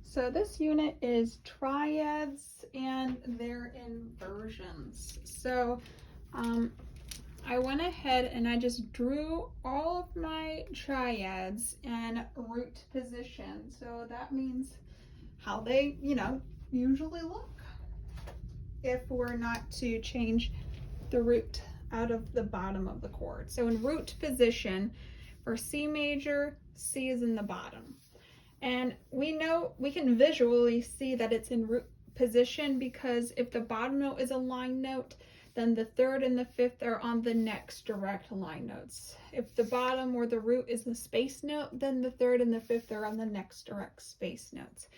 So this unit is triads and they're inversions. So I went ahead and I just drew all of my triads in root position. So that means how they, usually look if we're not to change the root out of the bottom of the chord. So in root position for C major, C is in the bottom. And we can visually see that it's in root position because if the bottom note is a line note, then the third and the fifth are on the next direct line notes. If the bottom or the root is a space note, then the third and the fifth are on the next direct space notes.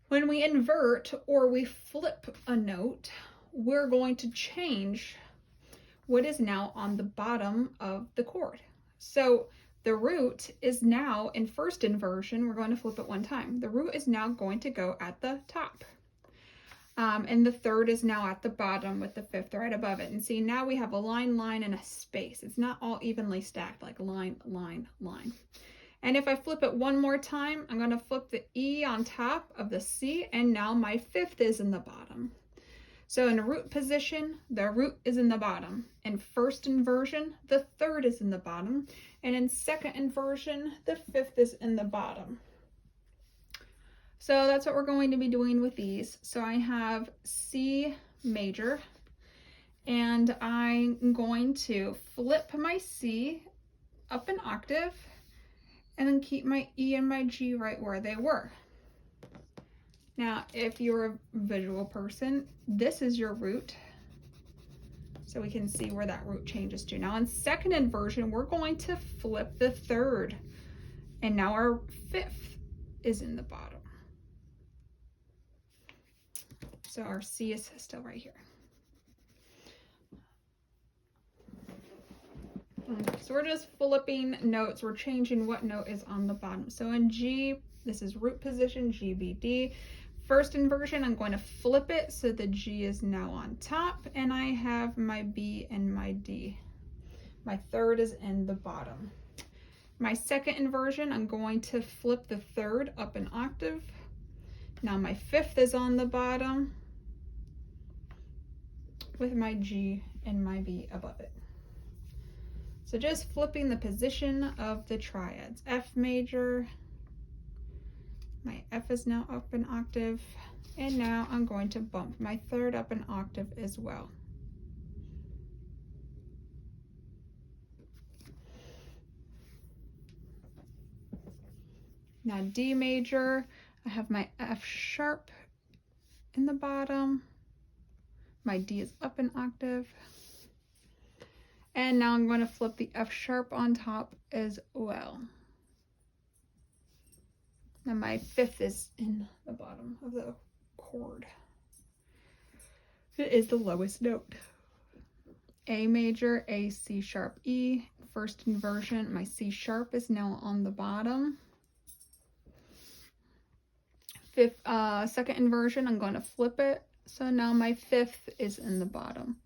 When we invert or we flip a note, we're going to change what is now on the bottom of the chord. So the root is now in first inversion, we're going to flip it one time. The root is now going to go at the top. And the third is now at the bottom with the fifth right above it. And see, now we have a line, line, and a space. It's not all evenly stacked like line, line, line. And if I flip it one more time, I'm going to flip the E on top of the C, and now my fifth is in the bottom. So in root position, the root is in the bottom. In first inversion, the third is in the bottom. And in second inversion, the fifth is in the bottom. So that's what we're going to be doing with these. So I have C major, and I'm going to flip my C up an octave, and then keep my E and my G right where they were. Now, if you're a visual person, this is your root. So we can see where that root changes to. Now in second inversion, we're going to flip the third. And now our fifth is in the bottom. So our C is still right here. So we're just flipping notes. We're changing what note is on the bottom. So in G, this is root position, G, B, D. First inversion, I'm going to flip it so the G is now on top, and I have my B and my D. My third is in the bottom. My second inversion, I'm going to flip the third up an octave. Now my fifth is on the bottom with my G and my B above it. So just flipping the position of the triads. F major, my F is now up an octave, and now I'm going to bump my third up an octave as well. Now D major, I have my F sharp in the bottom, my D is up an octave, and now I'm going to flip the F sharp on top as well. Now my fifth is in the bottom of the chord. It is the lowest note. A major, A, C sharp, E. First inversion, my C sharp is now on the bottom. Second inversion, I'm going to flip it. So now my fifth is in the bottom.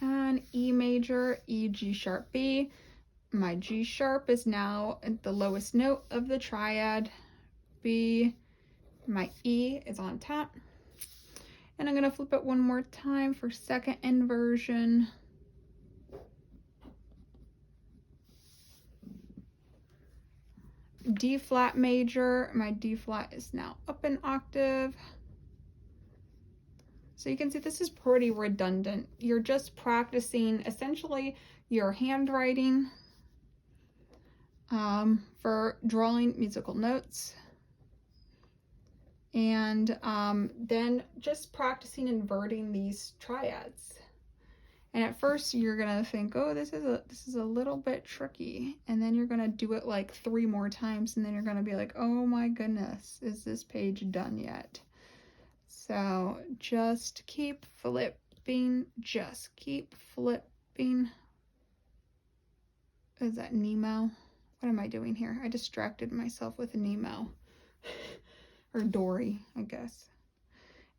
And E major, E, G sharp, B. My G sharp is now at the lowest note of the triad. B, my E is on top. And I'm going to flip it one more time for second inversion. D flat major, my D flat is now up an octave. So you can see this is pretty redundant. You're just practicing essentially your handwriting for drawing musical notes. And then just practicing inverting these triads. And at first you're gonna think, oh, this is a little bit tricky. And then you're gonna do it like 3 more times, and then you're gonna be like, oh my goodness, is this page done yet? So just keep flipping, just keep flipping. Is that Nemo? What am I doing here? I distracted myself with Nemo. Or Dory, I guess.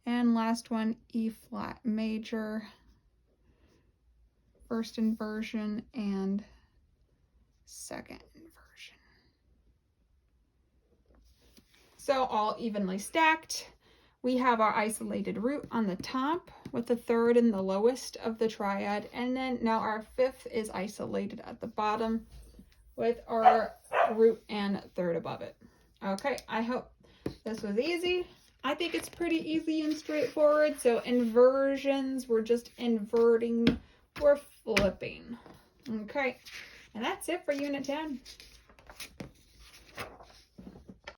And last one, E flat major. first inversion and second inversion. So all evenly stacked. We have our isolated root on the top with the third and the lowest of the triad. And then now our fifth is isolated at the bottom with our root and third above it. Okay, I hope this was easy. I think it's pretty easy and straightforward. So inversions, we're just inverting, we're flipping. Okay, and that's it for Unit 10.